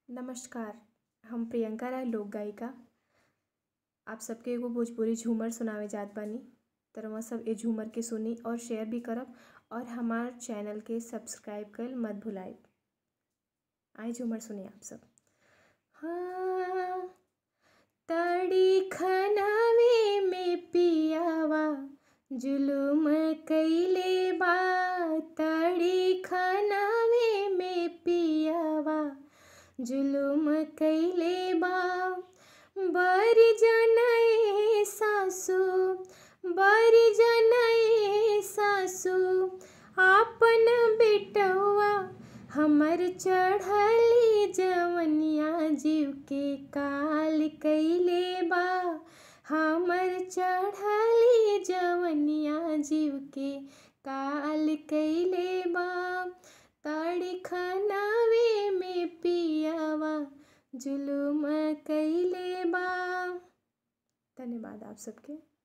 नमस्कार। हम प्रियंका राय लोक गायिका आप सबके एगो भोजपुरी झूमर सुनावे जात बानी। त रउआ सब ए झूमर के सुनी और शेयर भी करब और हमार चैनल के सब्सक्राइब कइल मत भुलाइब। आई झूमर सुनी आप सब। हाँ, तड़ी खनावे में पियावा जुलुम कइले बा। तड़ी खनावे में पियावा जुलुम कइले बा। बरी जनए सासु, बरी जनए सासु, आपन बेटवा हमर चढ़ली जवनिया जीव के काल कइले बा। हमर चढ़ली जवनिया जीव के काल कइले बा। तड़ी खनावे में पियावा जुलुम कइले बा। धन्यवाद आप सबके।